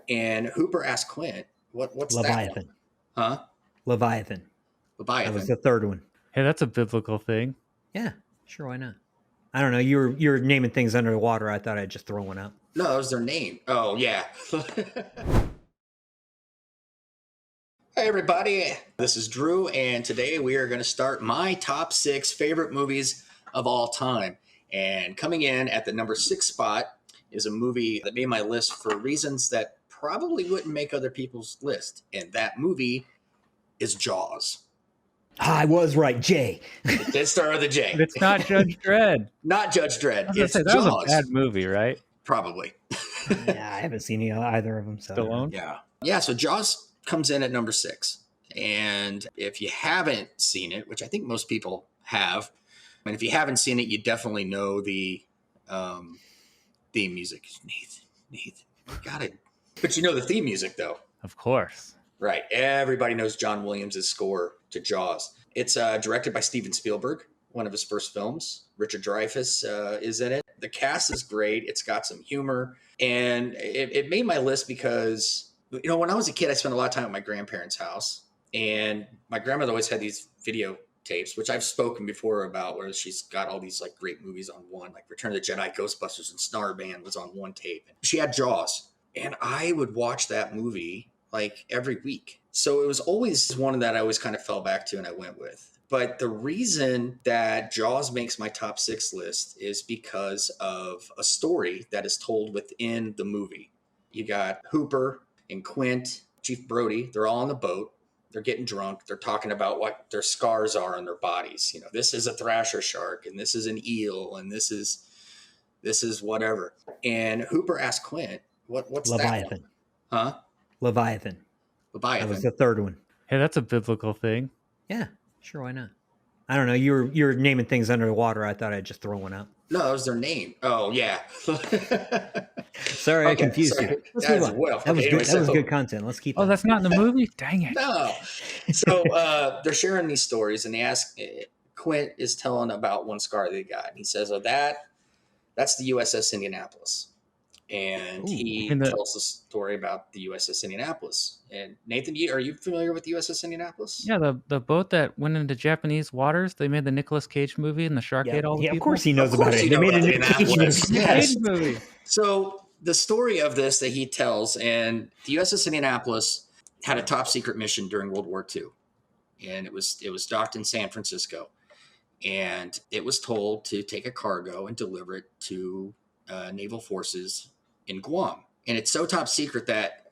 And Hooper asked Quint, what's that one? Leviathan. Huh? Leviathan. That was Leviathan. the third one. Hey, that's a biblical thing. Yeah, sure, why not? I don't know. You were naming things under the water. I thought I'd just throw one out. No, that was their name. Oh, yeah. Hey, everybody. This is Drew, and today we are going to start my top 6 favorite movies of all time. And coming in at the number 6 spot is a movie that made my list for reasons that probably wouldn't make other people's list. And that movie is Jaws. I was right, Jay. It did start with a J. But it's not Judge Dredd. Not Judge Dredd. I was It's gonna say, that Jaws. was a bad movie, right? Probably. Yeah, I haven't seen either of them. So. Stallone? Yeah, so Jaws comes in at number 6. And if you haven't seen it, which I think most people have, and if you haven't seen it, you definitely know the theme music. Nathan, you got it. But you know the theme music, though. Of course. Right. Everybody knows John Williams' score to Jaws. It's directed by Steven Spielberg, one of his first films. Richard Dreyfuss is in it. The cast is great. It's got some humor. And it made my list because, when I was a kid, I spent a lot of time at my grandparents' house. And my grandmother always had these videotapes, which I've spoken before about, where she's got all these like great movies on one, like Return of the Jedi, Ghostbusters, and Snarband was on one tape. She had Jaws. And I would watch that movie like every week. So it was always one that I always kind of fell back to and I went with. But the reason that Jaws makes my top 6 list is because of a story that is told within the movie. You got Hooper and Quint, Chief Brody, they're all on the boat. They're getting drunk. They're talking about what their scars are on their bodies. This is a thrasher shark and this is an eel and this is whatever. And Hooper asked Quint, what's Leviathan. That one? Huh? Leviathan. That was the third one. Hey, that's a biblical thing. Yeah, sure, why not? I don't know. You were naming things under the water. I thought I'd just throw one out. No, that was their name. Oh, yeah. Sorry, I confused you. Let's move on. Well, that was good. That was good content. Let's keep. Oh, that's not in the movie? Dang it. No. So they're sharing these stories, and they ask. Quint is telling about one scar they got, and he says, "Oh, that's the USS Indianapolis." And he tells the story about the USS Indianapolis. And Nathan, are you familiar with the USS Indianapolis? Yeah, the boat that went into Japanese waters. They made the Nicolas Cage movie and the shark ate all the people. Of course he knows about it. They made a Nicolas Cage movie. So the story of this that he tells, and the USS Indianapolis had a top secret mission during World War II. And it was docked in San Francisco. And it was told to take a cargo and deliver it to naval forces in Guam. And it's so top secret that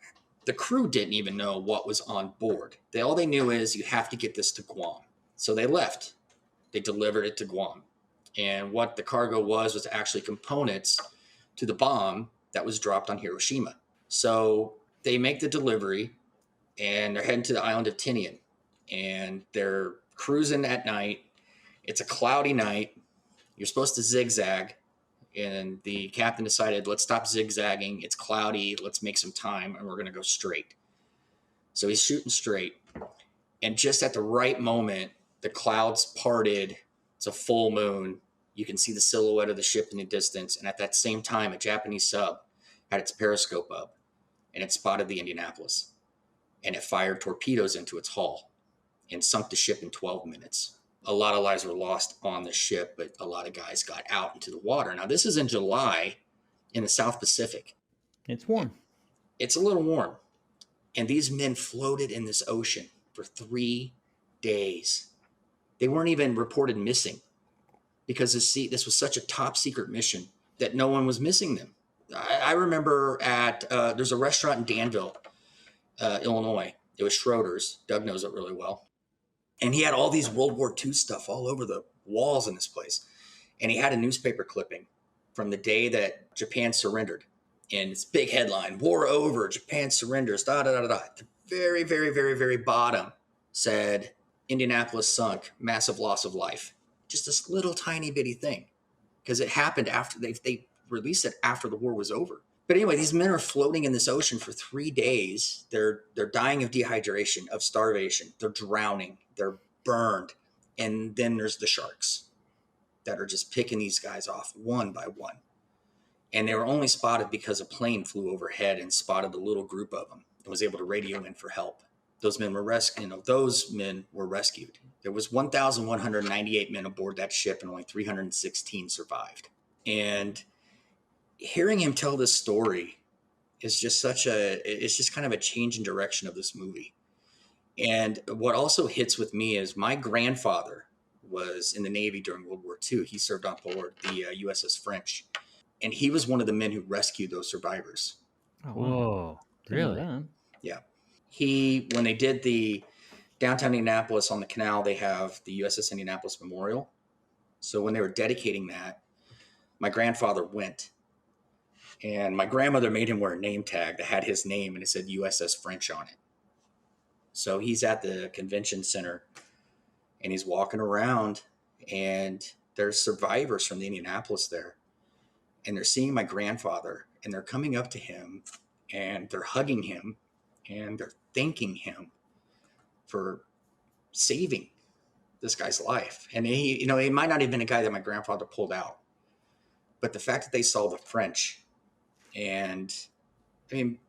the crew didn't even know what was on board. All they knew is you have to get this to Guam. So they left. They delivered it to Guam. And what the cargo was actually components to the bomb that was dropped on Hiroshima. So they make the delivery and they're heading to the island of Tinian. And they're cruising at night. It's a cloudy night. You're supposed to zigzag. And the captain decided, let's stop zigzagging. It's cloudy. Let's make some time, and we're going to go straight. So he's shooting straight. And just at the right moment, the clouds parted. It's a full moon. You can see the silhouette of the ship in the distance. And at that same time, a Japanese sub had its periscope up, and it spotted the Indianapolis. And it fired torpedoes into its hull and sunk the ship in 12 minutes. A lot of lives were lost on the ship, but a lot of guys got out into the water. Now, this is in July in the South Pacific. It's warm. It's a little warm. And these men floated in this ocean for 3 days. They weren't even reported missing because this was such a top secret mission that no one was missing them. I remember there's a restaurant in Danville, Illinois. It was Schroeder's. Doug knows it really well. And he had all these World War II stuff all over the walls in this place. And he had a newspaper clipping from the day that Japan surrendered. And it's big headline, war over, Japan surrenders, da, da, da, da. At the very, very, very, very bottom said, Indianapolis sunk, massive loss of life. Just this little tiny bitty thing. Because it happened after they released it after the war was over. But anyway, these men are floating in this ocean for 3 days. They're dying of dehydration, of starvation. They're drowning. They're burned. And then there's the sharks that are just picking these guys off one by one. And they were only spotted because a plane flew overhead and spotted a little group of them and was able to radio in for help. Those men were rescued. Those men were rescued. There was 1,198 men aboard that ship, and only 316 survived. And hearing him tell this story is just it's just kind of a change in direction of this movie. And what also hits with me is my grandfather was in the Navy during World War II. He served on board the USS French, and he was one of the men who rescued those survivors. Oh, wow. Whoa, Didn't know really? that. Yeah. When they did the downtown Indianapolis on the canal, they have the USS Indianapolis Memorial. So when they were dedicating that, my grandfather went, and my grandmother made him wear a name tag that had his name, and it said USS French on it. So he's at the convention center, and he's walking around, and there's survivors from the Indianapolis there, and they're seeing my grandfather, and they're coming up to him, and they're hugging him, and they're thanking him for saving this guy's life. And he might not have been a guy that my grandfather pulled out, but the fact that they saw the French, and I mean,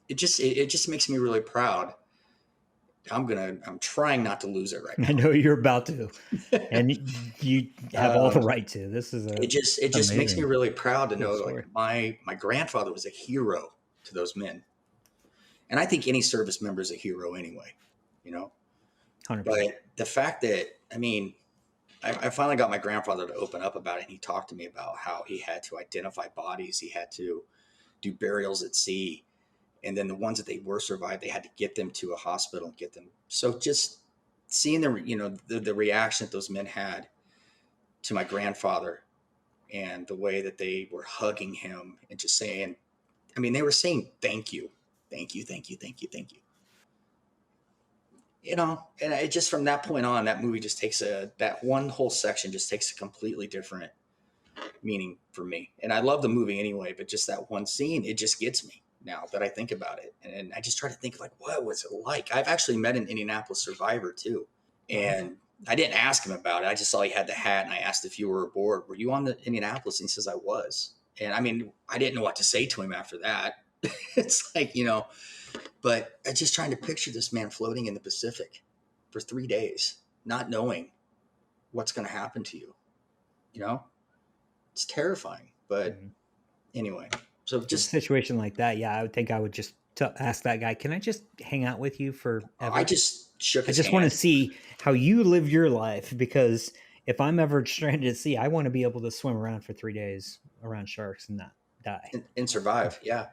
it just makes me really proud. I'm trying not to lose it right now. I know you're about to, and you have all the right to. This is it just makes me really proud to know like my grandfather was a hero to those men. And I think any service member is a hero anyway, 100%. But the fact that, I finally got my grandfather to open up about it. And he talked to me about how he had to identify bodies. He had to do burials at sea. And then the ones that they were survived, they had to get them to a hospital and get them. So just seeing the reaction that those men had to my grandfather and the way that they were hugging him and just saying, they were saying, thank you, thank you, thank you, thank you, thank you. And it just, from that point on, that movie just takes that one whole section just takes a completely different meaning for me. And I love the movie anyway, but just that one scene, it just gets me now that I think about it. And I just try to think like, what was it like? I've actually met an Indianapolis survivor too. And I didn't ask him about it. I just saw he had the hat, and I asked if you were aboard. Were you on the Indianapolis? And he says I was. And I didn't know what to say to him after that. It's like, but I'm just trying to picture this man floating in the Pacific for 3 days, not knowing what's going to happen to you. It's terrifying. But anyway, so just a situation like that. Yeah, I would think I would just ask that guy, can I just hang out with you forever? I just shook his I just hand. want to see how you live your life, because if I'm ever stranded at sea, I want to be able to swim around for 3 days around sharks and not die and survive. Yeah.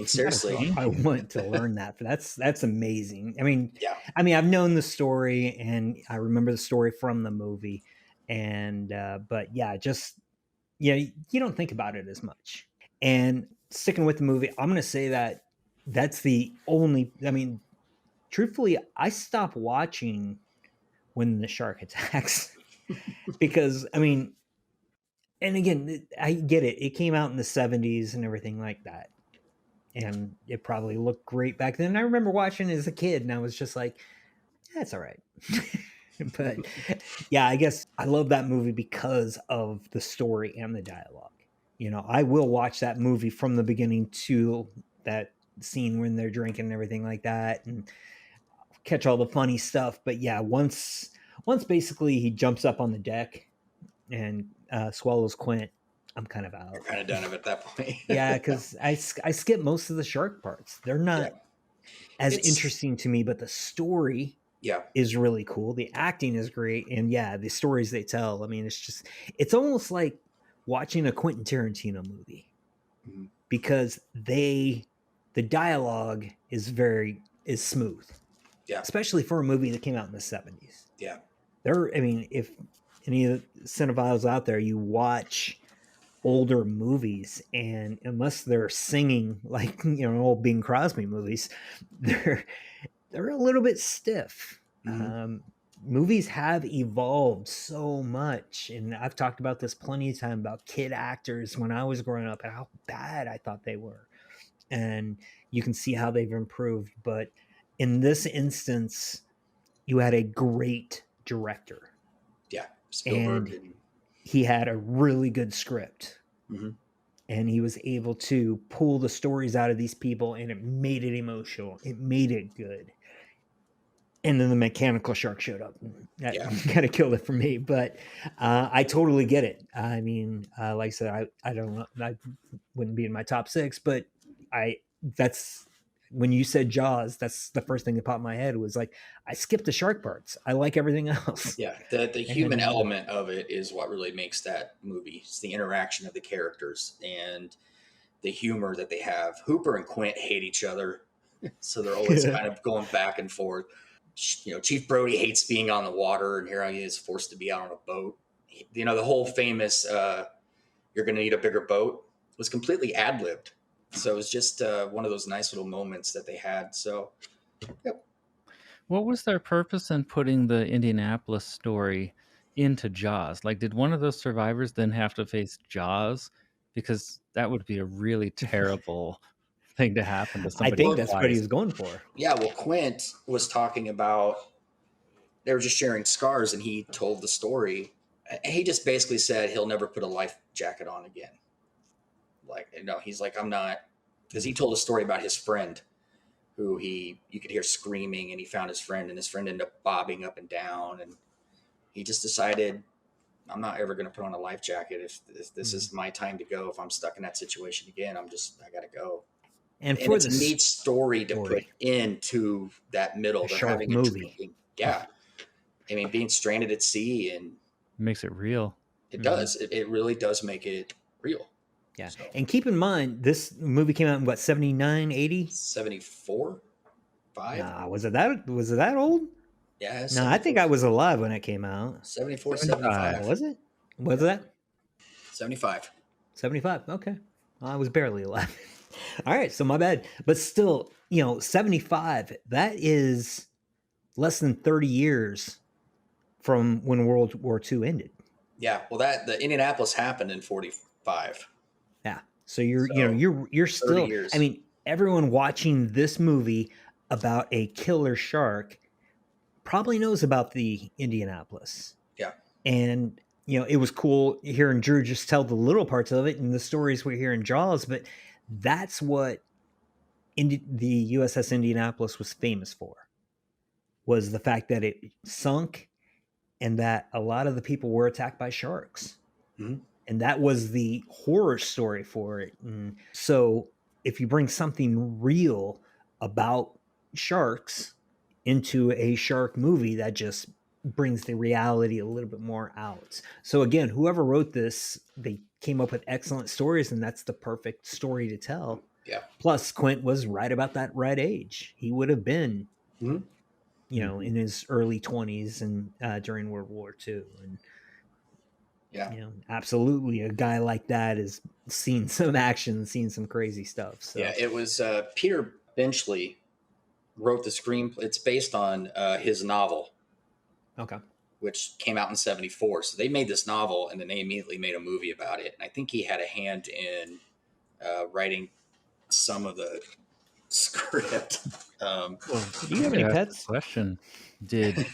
Seriously, I want to learn that. That's amazing. Yeah. I've known the story, and I remember the story from the movie, and but yeah, you don't think about it as much. And sticking with the movie, I'm going to say that's the only. Truthfully, I stopped watching when the shark attacks because and again, I get it. It came out in the 70s and everything like that. And it probably looked great back then. I remember watching it as a kid, and I was just like, that's all right. But yeah, I guess I love that movie because of the story and the dialogue. I will watch that movie from the beginning to that scene when they're drinking and everything like that, and catch all the funny stuff. But yeah, once basically he jumps up on the deck and swallows Quint, I'm kind of out. You're kind of done at that point. Yeah, because I skip most of the shark parts. They're not as interesting to me, but the story is really cool. The acting is great. And yeah, the stories they tell, it's almost like watching a Quentin Tarantino movie, because the dialogue is smooth. Yeah. Especially for a movie that came out in the 70s. Yeah. If any of the cinephiles out there, you watch older movies, and unless they're singing like old Bing Crosby movies, they're a little bit stiff. Movies have evolved so much, and I've talked about this plenty of time about kid actors when I was growing up and how bad I thought they were, and you can see how they've improved. But in this instance, you had a great director. Yeah, Spielberg. And he had a really good script. and he was able to pull the stories out of these people, and it made it emotional. It made it good. And then the mechanical shark showed up. That Yeah. kind of killed it for me, but I totally get it. I mean, like I said, I don't know, I wouldn't be in my top 6, but that's when you said Jaws, that's the first thing that popped in my head was like, I skipped the shark parts. I like everything else. Yeah, the human element of it is what really makes that movie. It's the interaction of the characters and the humor that they have. Hooper and Quint hate each other, so they're always kind of going back and forth. You know, Chief Brody hates being on the water, and here he is forced to be out on a boat. You know, the whole famous "you're going to need a bigger boat" was completely ad-libbed. So it was just one of those nice little moments that they had. So, yep. What was their purpose in putting the Indianapolis story into Jaws? Like, did one of those survivors then have to face Jaws? Because that would be a really terrible thing to happen to I somebody. think that's what he was going for. Yeah, well, Quint was talking about, they were just sharing scars, and he told the story. He just basically said he'll never put a life jacket on again. Like, you know, he's like, I'm not, because he told a story about his friend who you could hear screaming, and he found his friend, and his friend ended up bobbing up and down, and he just decided, I'm not ever going to put on a life jacket. If this is my time to go, if I'm stuck in that situation again, I got to go. And for it's the a neat story to put into that middle. They're shark having movie. Yeah. I mean, being stranded at sea, and makes it real. It does. It really does make it real. Yeah. So, and keep in mind, this movie came out in what, 79, 80? 74? 5? Nah, was it that old? Yeah. No, I think I was alive when it came out. 74, 75. Was it? Was that? 75. 75. Okay. I was barely alive. All right. So my bad. But still, 75, that is less than 30 years from when World War II ended. Yeah. Well, the Indianapolis happened in 45. Yeah. So you're still, years. I mean, everyone watching this movie about a killer shark probably knows about the Indianapolis. Yeah. And, it was cool hearing Drew just tell the little parts of it and the stories we hear in Jaws, but that's what the USS Indianapolis was famous for, was the fact that it sunk and that a lot of the people were attacked by sharks. Mm-hmm. And that was the horror story for it. And so if you bring something real about sharks into a shark movie, that just brings the reality a little bit more out. So again, whoever wrote this, they came up with excellent stories, and that's the perfect story to tell. Yeah. Plus, Quint was right about that right age. He would have been, mm-hmm. In his early 20s and during World War II. And yeah, absolutely, a guy like that has seen some action, seen some crazy stuff. So yeah, it was Peter Benchley wrote the screenplay. It's based on his novel. Okay. Which came out in 74. So they made this novel, and then they immediately made a movie about it. And I think he had a hand in writing some of the script. Do you have any pets? Question: Did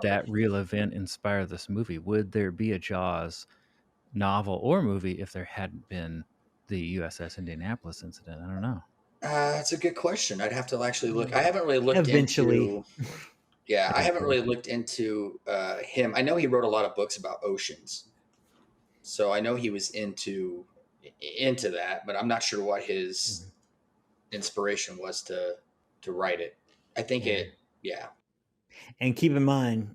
that real event inspire this movie? Would there be a Jaws novel or movie if there hadn't been the USS Indianapolis incident? I don't know. That's a good question. I'd have to actually look. I haven't really looked Eventually. Yeah, I haven't really looked into him. I know he wrote a lot of books about oceans, so I know he was into that, but I'm not sure what his inspiration was to write it. I think yeah. And keep in mind,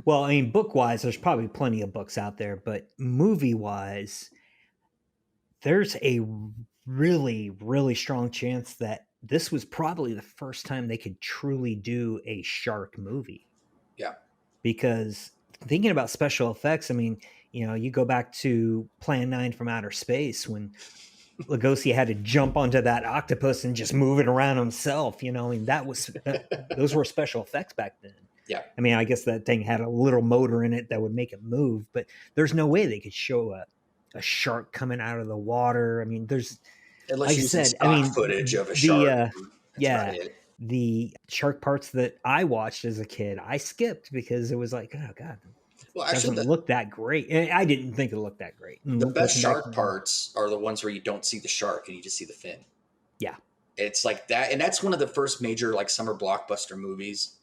well, I mean, book-wise, there's probably plenty of books out there, but movie-wise, there's a really, really strong chance that this was probably the first time they could truly do a shark movie. Yeah. Because thinking about special effects, I mean, you go back to Plan 9 from Outer Space when Lugosi had to jump onto that octopus and just move it around himself. I mean, those were special effects back then. Yeah. I mean, I guess that thing had a little motor in it that would make it move, but there's no way they could show a shark coming out of the water. I mean, unless you said, footage of a shark. The shark parts that I watched as a kid, I skipped because it was like, oh God, Well, actually, doesn't look that great. And I didn't think it looked that great. the best Looking back, shark parts are the ones where you don't see the shark and you just see the fin. yeah. It's like that, and that's one of the first major like summer blockbuster movies,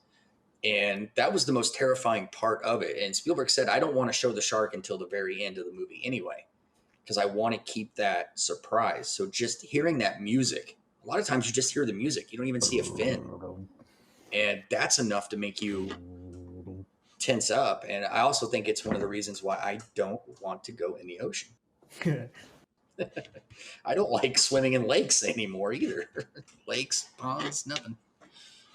and that was the most terrifying part of it. And Spielberg said, "I don't want to show the shark until the very end of the movie anyway, because I want to keep that surprise." So just hearing that music, a lot of times you just hear the music, you don't even see a fin, and that's enough to make you tense up. And I also think it's one of the reasons why I don't want to go in the ocean. I don't like swimming in lakes anymore either. Lakes, ponds, nothing.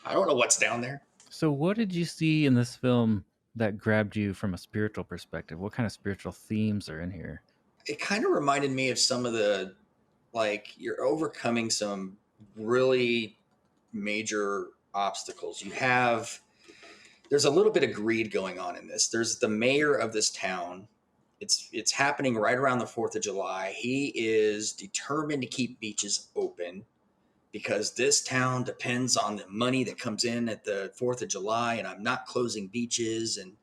I don't know what's down there. So, what did you see in this film that grabbed you from a spiritual perspective? What kind of spiritual themes are in here? It kind of reminded me of some of the, like, you're overcoming some really major obstacles. There's a little bit of greed going on in this. There's the mayor of this town. It's happening right around the 4th of July. He is determined to keep beaches open because this town depends on the money that comes in at the 4th of July, and I'm not closing beaches. And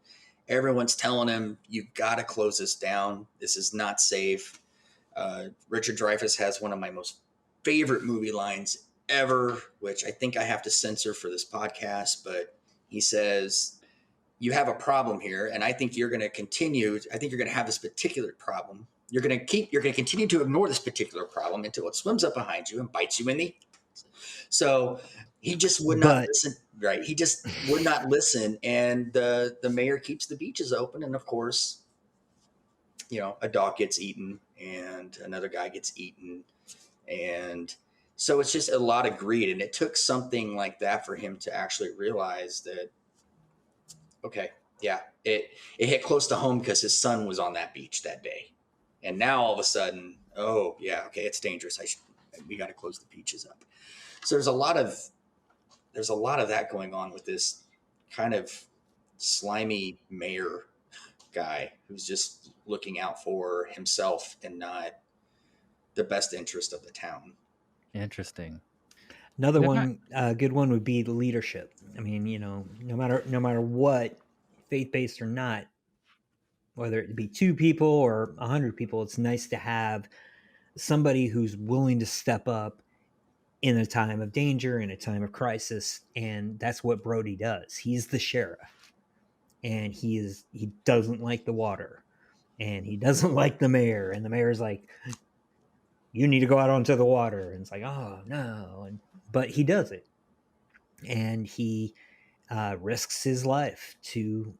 everyone's telling him, you've got to close this down. This is not safe. Richard Dreyfuss has one of my most favorite movie lines ever, which I think I have to censor for this podcast, but he says, you have a problem here, and I think you're going to continue. I think you're going to have this particular problem. You're going to continue to ignore this particular problem until it swims up behind you and bites you in the. So he just would not listen. Right. He just would not listen. And the mayor keeps the beaches open. And of course, a dog gets eaten and another guy gets eaten. And so it's just a lot of greed. And it took something like that for him to actually realize that, okay, yeah, it hit close to home because his son was on that beach that day. And now all of a sudden, oh yeah, okay, it's dangerous. We got to close the beaches up. So there's a lot of that going on with this kind of slimy mayor guy who's just looking out for himself and not the best interest of the town. Interesting. Another one, good one would be the leadership. I mean, no matter what, faith-based or not, whether it be 2 people or 100 people, it's nice to have somebody who's willing to step up in a time of danger, in a time of crisis. And that's what Brody does. He's the sheriff, and he doesn't like the water, and he doesn't like the mayor. And the mayor's like, you need to go out onto the water. And it's like, oh no. But he does it. And he risks his life to,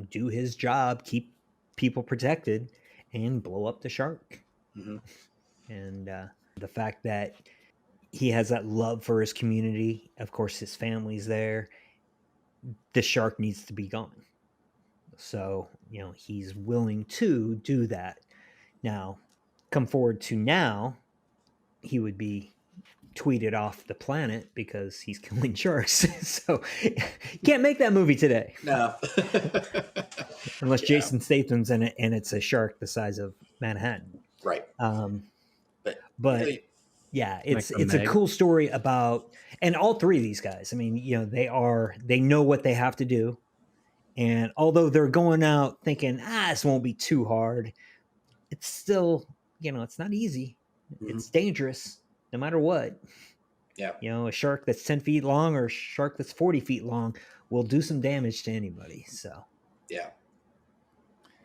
do his job, keep people protected, and blow up the shark. Mm-hmm. And the fact that he has that love for his community, of course, his family's there. The shark needs to be gone. So, he's willing to do that. Now, come forward to now, he would be tweeted off the planet because he's killing sharks. So you can't make that movie today. No. Unless Jason Statham's in it and it's a shark the size of Manhattan. Right. But really, yeah, it's a cool story about, and all 3 of these guys, I mean, they know what they have to do. And although they're going out thinking, this won't be too hard, it's still, it's not easy. Mm-hmm. It's dangerous no matter what. Yeah. A shark that's 10 feet long or a shark that's 40 feet long will do some damage to anybody. So yeah,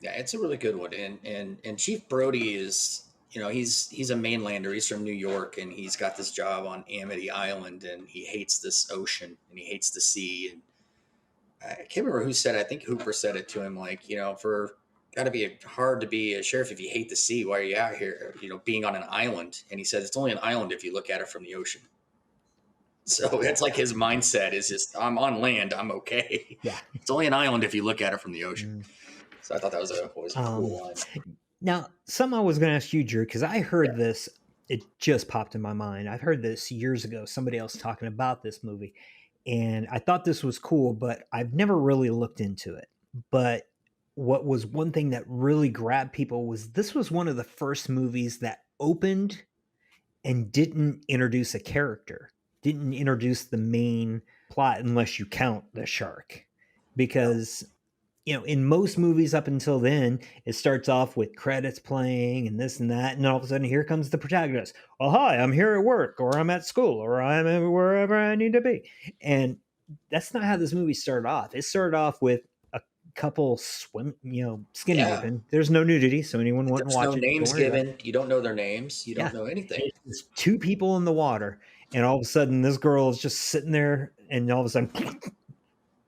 it's a really good one. And Chief Brody is, he's a mainlander. He's from New York, and he's got this job on Amity Island, and he hates this ocean and he hates the sea. And I can't remember who said it. I think Hooper said it to him, like, got to be hard to be a sheriff if you hate the sea. Why are you out here, being on an island? And he said, it's only an island if you look at it from the ocean. So that's like his mindset is just, I'm on land, I'm okay. Yeah. It's only an island if you look at it from the ocean. So I thought that was a cool line. Now, something I was going to ask you, Drew, because I heard this, it just popped in my mind. I've heard this years ago, somebody else talking about this movie, and I thought this was cool, but I've never really looked into it. But what was one thing that really grabbed people was this was one of the first movies that opened and didn't introduce a character, didn't introduce the main plot unless you count the shark. Because in most movies up until then, it starts off with credits playing and this and that, and all of a sudden here comes the protagonist. Oh, hi, I'm here at work, or I'm at school, or I'm wherever I need to be. And that's not how this movie started off. It started off with a couple skinny Yeah. dipping. There's no nudity, so anyone wanting to There's no watch it, don't names worry about it. given. You don't know their names. You Yeah. don't know anything. It's two people in the water, and all of a sudden this girl is just sitting there, and all of a sudden,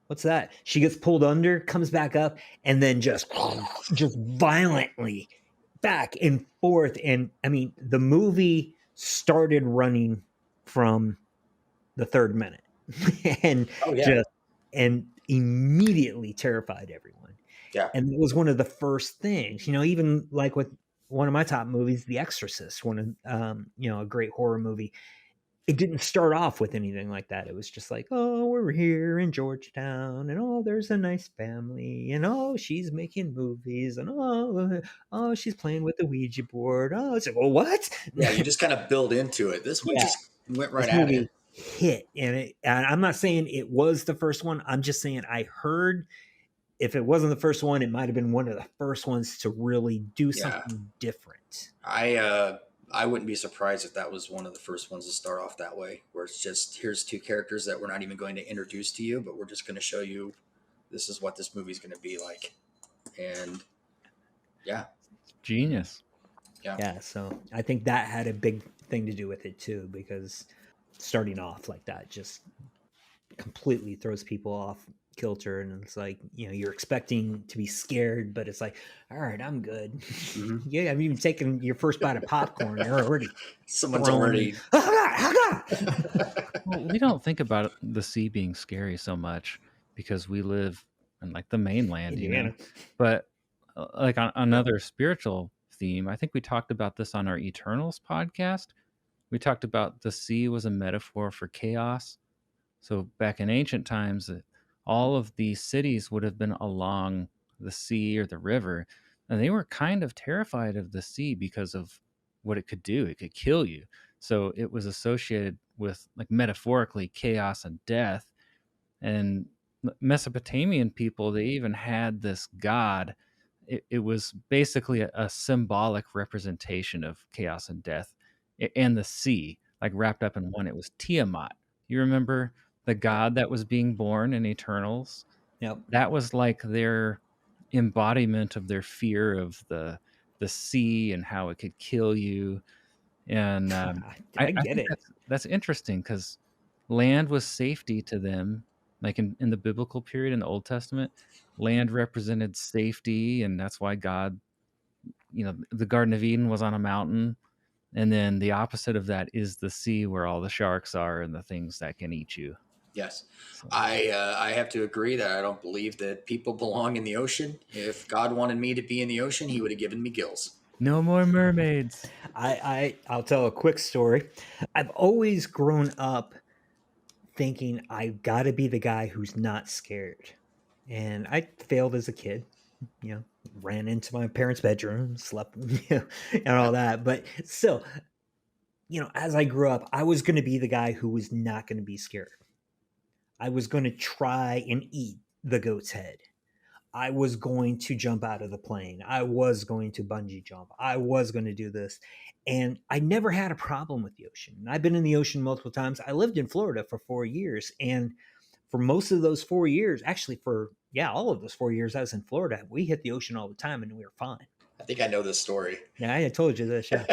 what's that? She gets pulled under, comes back up, and then just violently back and forth. And I mean, the movie started running from the third minute and Oh yeah. just and immediately terrified everyone. Yeah. And it was one of the first things, even like with one of my top movies, The Exorcist, one of a great horror movie. It didn't start off with anything like that. It was just like, oh, we're here in Georgetown, and oh, there's a nice family, and oh, she's making movies, and oh, she's playing with the Ouija board. Oh, it's like, well, what? Yeah, you just kind of build into it. This one Yeah. just went right This at movie it. hit, and I'm not saying it was the first one. I'm just saying I heard, if it wasn't the first one, it might have been one of the first ones to really do something different. I wouldn't be surprised if that was one of the first ones to start off that way, where it's just, here's two characters that we're not even going to introduce to you, but we're just going to show you this is what this movie's going to be like. And yeah. Genius. Yeah, so I think that had a big thing to do with it too, because starting off like that just completely throws people off kilter, and it's like, you're expecting to be scared, but it's like, all right, I'm good. Mhm. Yeah, I haven't even taken your first bite of popcorn, you're already Someone's thrown. already. Well, we don't think about the sea being scary so much because we live in like the mainland, Indiana. But like on another spiritual theme, I think we talked about this on our Eternals podcast. We talked about the sea was a metaphor for chaos. So back in ancient times, all of these cities would have been along the sea or the river, and they were kind of terrified of the sea because of what it could do. It could kill you. So it was associated with, like, metaphorically, chaos and death. And Mesopotamian people, they even had this god. It was basically a symbolic representation of chaos and death and the sea, like wrapped up in one. It was Tiamat. You remember the god that was being born in Eternals? Yep. That was like their embodiment of their fear of the sea and how it could kill you. And I get think it. that's interesting because land was safety to them. Like in the biblical period in the Old Testament, land represented safety, and that's why God, the Garden of Eden was on a mountain. And then the opposite of that is the sea, where all the sharks are and the things that can eat you. Yes. So, I have to agree that I don't believe that people belong in the ocean. If God wanted me to be in the ocean, he would have given me gills. no more mermaids. I'll tell a quick story. I've always grown up thinking I've got to be the guy who's not scared. And I failed as a kid, ran into my parents' bedroom, slept, and all that. But still, as I grew up, I was going to be the guy who was not going to be scared. I was going to try and eat the goat's head. I was going to jump out of the plane. I was going to bungee jump. I was going to do this. And I never had a problem with the ocean. I've been in the ocean multiple times. I lived in Florida for 4 years. And for most of those 4 years, actually all of those 4 years I was in Florida, we hit the ocean all the time and we were fine. I think I know this story. Yeah, I told you this, yeah.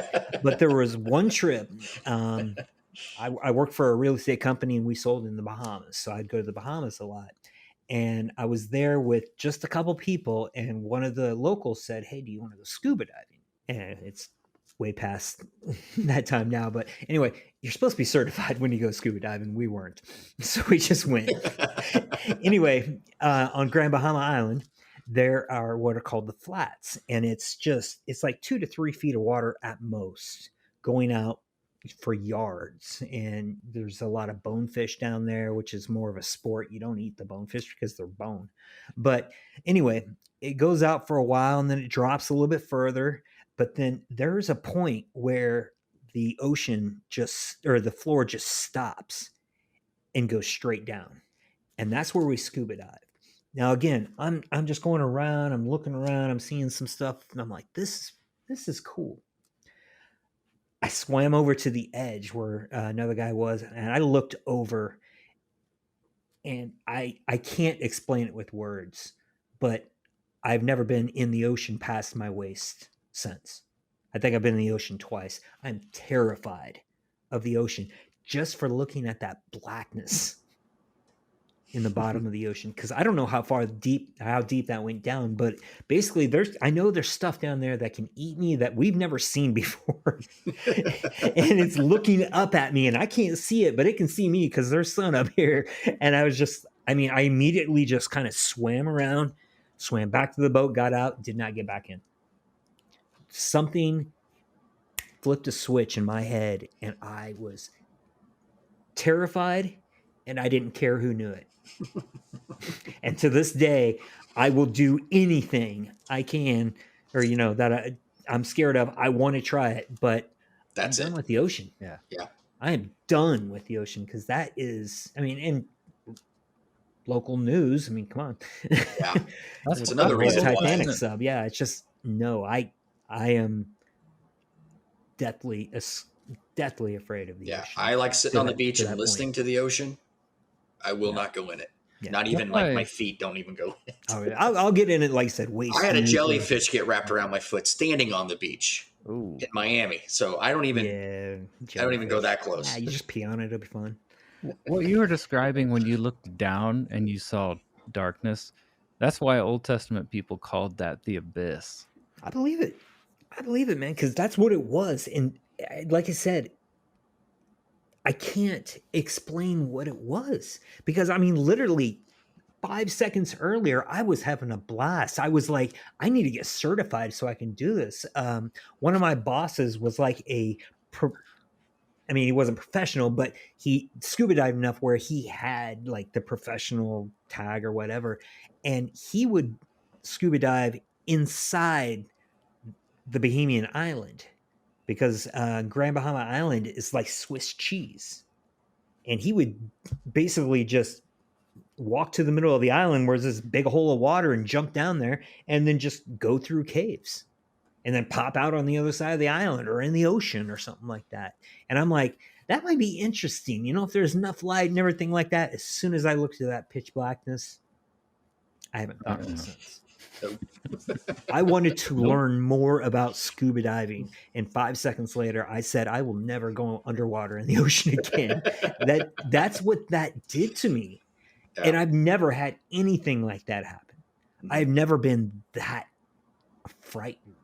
But there was one trip. I worked for a real estate company and we sold in the Bahamas. So I'd go to the Bahamas a lot. And I was there with just a couple people, and one of the locals said, "Hey, do you want to go scuba diving?" And it's way past that time now, but anyway, you're supposed to be certified when you go scuba diving. We weren't, so we just went. Anyway, on Grand Bahama Island, there are what are called the flats, and it's like 2 to 3 feet of water at most going out for yards, and there's a lot of bonefish down there, which is more of a sport. You don't eat the bonefish because they're bone, but anyway, it goes out for a while and then it drops a little bit further, but then there's a point where the floor just stops and goes straight down, and that's where we scuba dive. Now again, I'm just going around, I'm looking around, I'm seeing some stuff, and I'm like, this is cool. I swam over to the edge where another guy was, and I looked over, and I can't explain it with words, but I've never been in the ocean past my waist since. I think I've been in the ocean twice. I'm terrified of the ocean just for looking at that blackness in the bottom of the ocean, because I don't know how deep that went down, but basically I know there's stuff down there that can eat me that we've never seen before. And it's looking up at me, and I can't see it, but it can see me because there's sun up here. And I immediately just kind of swam around, swam back to the boat, got out, did not get back in. Something flipped a switch in my head, and I was terrified, and I didn't care who knew it. And to this day, I will do anything I can, or that I'm scared of. I want to try it, but That's I'm done it. with the ocean. Yeah. I am done with the ocean, because that is, in local news. Come on. Yeah. That's another reason why. Titanic sub. Yeah, it's just no. I am deathly afraid of the ocean. I like sitting on the beach to and that listening to the ocean. I will not go in it. Yeah. Not even like my feet don't even go in it. Oh, yeah. I'll get in it, like I said, waist I had a deep. jellyfish get wrapped around my foot standing on the beach Ooh. in Miami. So I don't even I don't even go that close. Yeah, you just pee on it, it'll be fun. What you were describing when you looked down and you saw darkness, that's why Old Testament people called that the abyss. I believe it, man, because that's what it was. And like I said, I can't explain what it was, because literally 5 seconds earlier, I was having a blast. I was like, I need to get certified so I can do this. One of my bosses was like he wasn't professional, but he scuba dived enough where he had like the professional tag or whatever. And he would scuba dive inside the Bahamian island, because Grand Bahama Island is like Swiss cheese. And he would basically just walk to the middle of the island where there's this big hole of water and jump down there, and then just go through caves and then pop out on the other side of the island or in the ocean or something like that. And I'm like, that might be interesting. If there's enough light and everything like that. As soon as I looked at that pitch blackness, I haven't thought of it since. I wanted to learn more about scuba diving, and 5 seconds later, I said, I will never go underwater in the ocean again. That's what that did to me. Yeah. And I've never had anything like that happen. I've never been that frightened.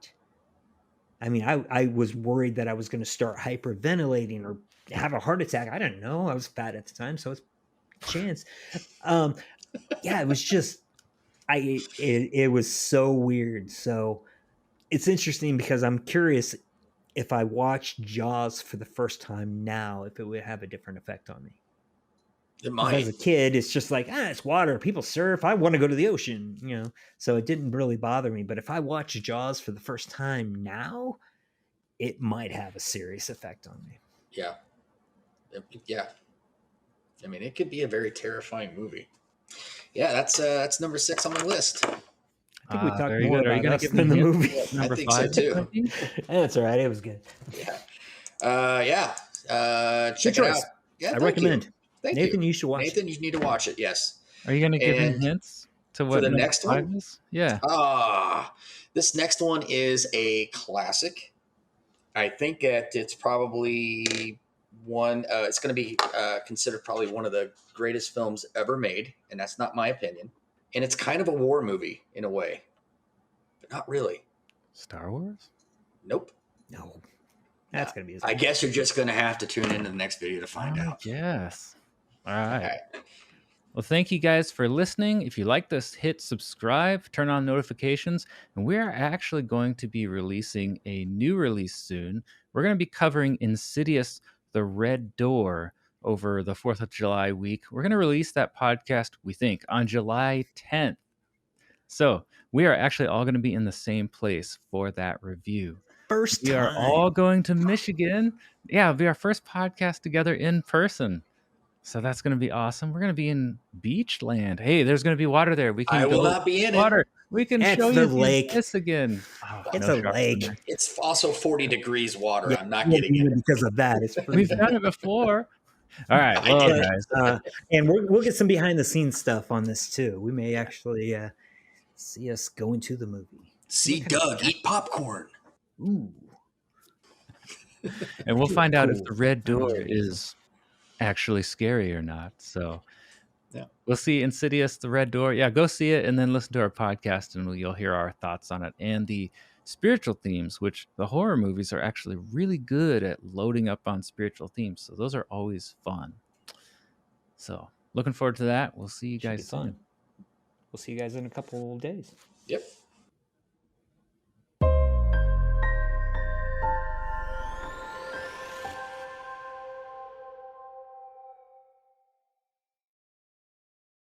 I was worried that I was going to start hyperventilating or have a heart attack. I don't know. I was fat at the time, so it's a chance. Yeah, it was just, it was so weird. So it's interesting, because I'm curious if I watched Jaws for the first time now, if it would have a different effect on me. It might. As a kid, it's just like, it's water. People surf. I want to go to the ocean, So it didn't really bother me. But if I watch Jaws for the first time now, it might have a serious effect on me. Yeah. Yeah. It could be a very terrifying movie. Yeah, that's number 6 on my list. I think we talked more about us than the movie. Number I think 5 so too. That's all right. It was good. Yeah. Check it out. Yeah, I recommend. Nathan, you should watch it. Nathan, you need to watch it. Yes. Are you going to give him hints to what the next one is? Yeah. This next one is a classic. I think that it's probably one. It's going to be considered probably one of the greatest films ever made, and that's not my opinion. And it's kind of a war movie in a way, but not really. Star Wars? Nope. No. That's going to be. I guess you're just going to have to tune into the next video to find out. Yes. All right. Well, thank you guys for listening. If you like this, hit subscribe, turn on notifications, and we are actually going to be releasing a new release soon. We're going to be covering Insidious: The Red Door over the 4th of July week. We're going to release that podcast, we think, on July 10th. So we are actually all going to be in the same place for that review. We are all going to Michigan. Yeah, it'll be our first podcast together in person. So that's going to be awesome. We're going to be in beach land. Hey, there's going to be water there. We can I will go not be in it. water. We can It's show the you the lake. abyss again. Oh, It's no a sharks in lake. there. It's also 40 degrees water. Yeah, I'm not you won't getting be in in it. because of that. It's We've freezing. done it before. All right, I well, did. guys, And we'll get some behind the scenes stuff on this too. We may actually see us go into the movie. See Doug eat popcorn. Ooh, and we'll find out if cool. the red door Amazing. is actually scary or not. So Yeah. we'll see Insidious, the red door. Yeah, go see it and then listen to our podcast and you'll hear our thoughts on it and the spiritual themes, which the horror movies are actually really good at loading up on spiritual themes. So those are always fun. So looking forward to that. We'll see you Should be guys soon. fun. We'll see you guys in a couple days. Yep.